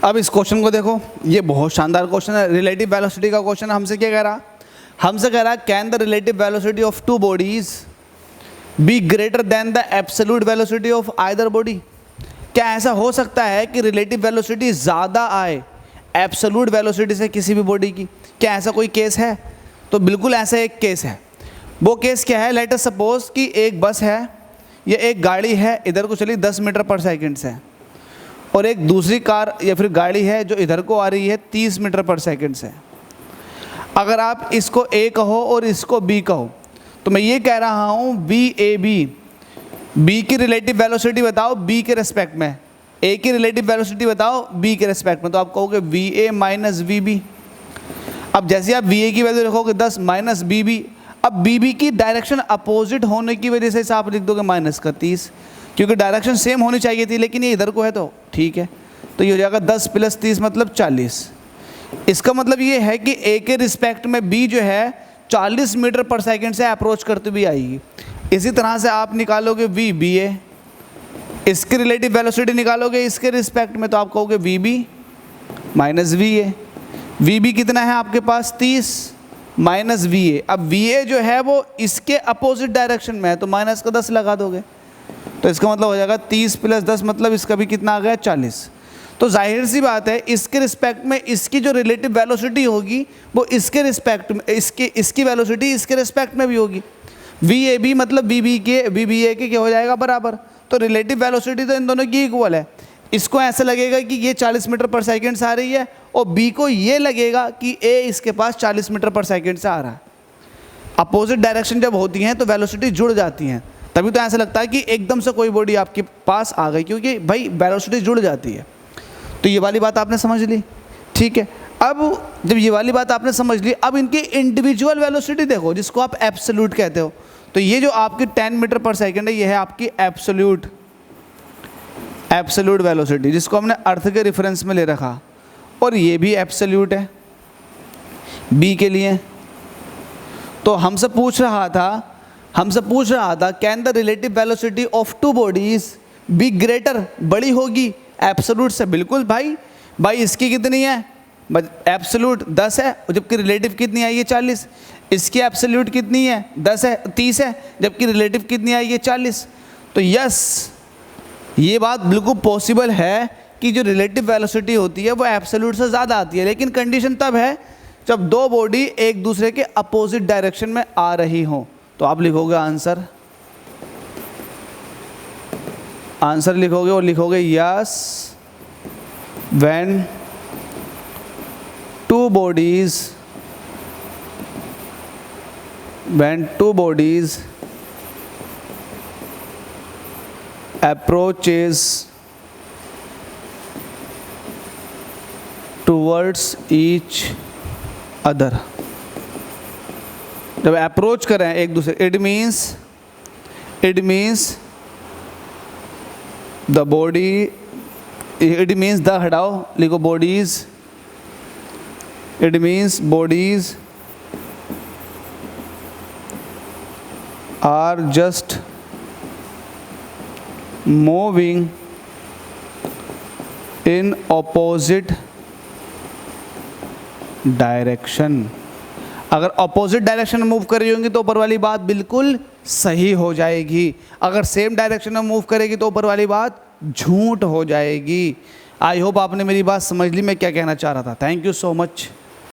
अब इस क्वेश्चन को देखो, ये बहुत शानदार क्वेश्चन है। रिलेटिव वेलोसिटी का क्वेश्चन हमसे क्या कह रहा, हमसे कह रहा है can the relative velocity of two bodies be greater than the absolute velocity of either body. क्या ऐसा हो सकता है कि रिलेटिव वेलोसिटी ज़्यादा आए एब्सोल्यूट वेलोसिटी से किसी भी बॉडी की? क्या ऐसा कोई केस है? तो बिल्कुल ऐसा एक केस है। वो केस क्या है, लेट अस सपोज कि एक बस है या एक गाड़ी है, इधर को चली 10 मीटर पर सेकंड से, और एक दूसरी कार या फिर गाड़ी है जो इधर को आ रही है 30 मीटर पर सेकंड से। अगर आप इसको ए कहो और इसको बी कहो, तो मैं ये कह रहा हूँ बी ए बी की रिलेटिव वेलोसिटी बताओ बी के रेस्पेक्ट में, ए की रिलेटिव वेलोसिटी बताओ बी के रेस्पेक्ट में, तो आप कहोगे V A minus V B. अब जैसे आप वी ए की वैल्यू रखोगे 10 माइनस बी बी, अब बी बी की डायरेक्शन अपोजिट होने की वजह से आप लिख दोगे माइनस का 30, क्योंकि डायरेक्शन सेम होनी चाहिए थी, लेकिन ये इधर को है तो ठीक है। तो ये हो जाएगा 10 + 30 मतलब 40। इसका मतलब ये है कि ए के रिस्पेक्ट में बी जो है 40 मीटर पर सेकंड से अप्रोच करते हुए आएगी। इसी तरह से आप निकालोगे वी बी ए, इसकी रिलेटिव वेलोसिटी निकालोगे इसके रिस्पेक्ट में, तो आप कहोगे V B minus V A. V B कितना है आपके पास 30 माइनस वी ए। अब वी ए जो है वो इसके अपोजिट डायरेक्शन में है, तो माइनस का 10 लगा दोगे, तो इसका मतलब हो जाएगा 30 + 10 मतलब इसका भी कितना आ गया 40। तो जाहिर सी बात है इसके रिस्पेक्ट में इसकी जो रिलेटिव वेलोसिटी होगी वो इसके रिस्पेक्ट में इसकी वेलोसिटी इसके रिस्पेक्ट में भी होगी। वी ए बी मतलब वी बी ए के क्या हो जाएगा बराबर। तो रिलेटिव वेलोसिटी तो इन दोनों की इक्वल है। इसको ऐसा लगेगा कि ये 40 मीटर पर सेकंड से आ रही है, और बी को ये लगेगा कि ए इसके पास 40 मीटर पर सेकंड से आ रहा है। अपोजिट डायरेक्शन जब होती हैं तो वेलोसिटी जुड़ जाती हैं, तभी तो ऐसा लगता है कि एकदम से कोई बॉडी आपके पास आ गई, क्योंकि भाई वेलोसिटी जुड़ जाती है। तो ये वाली बात आपने समझ ली, ठीक है। अब जब ये वाली बात आपने समझ ली, अब इनकी इंडिविजुअल वेलोसिटी देखो जिसको आप एब्सोल्यूट कहते हो। तो ये जो आपकी 10 मीटर पर सेकंड है ये है आपकी एब्सोल्यूट वेलोसिटी, जिसको हमने अर्थ के रेफरेंस में ले रखा, और ये भी एब्सोल्यूट है बी के लिए। तो हमसे पूछ रहा था can the relative velocity of two bodies be greater, बड़ी होगी एब्सोल्यूट से। बिल्कुल भाई इसकी कितनी है, एब्सोल्यूट 10 है, जबकि रिलेटिव कितनी आई है 40। इसकी एब्सोल्यूट कितनी है 30 है, जबकि रिलेटिव कितनी आई है 40। तो यस, ये बात बिल्कुल पॉसिबल है कि जो रिलेटिव वेलोसिटी होती है वो एब्सोल्यूट से ज़्यादा आती है, लेकिन कंडीशन तब है जब दो बॉडी एक दूसरे के अपोजिट डायरेक्शन में आ रही हों। तो आप लिखोगे आंसर लिखोगे और लिखोगे yes when two bodies approaches towards each other। जब अप्रोच करें एक दूसरे, it means the body, it means the हटाओ लिखो bodies, it means bodies are just moving in opposite direction. अगर ऑपोजिट डायरेक्शन में मूव कर रही होंगी तो ऊपर वाली बात बिल्कुल सही हो जाएगी, अगर सेम डायरेक्शन में मूव करेगी तो ऊपर वाली बात झूठ हो जाएगी। आई होप आपने मेरी बात समझ ली मैं क्या कहना चाह रहा था। Thank you so much.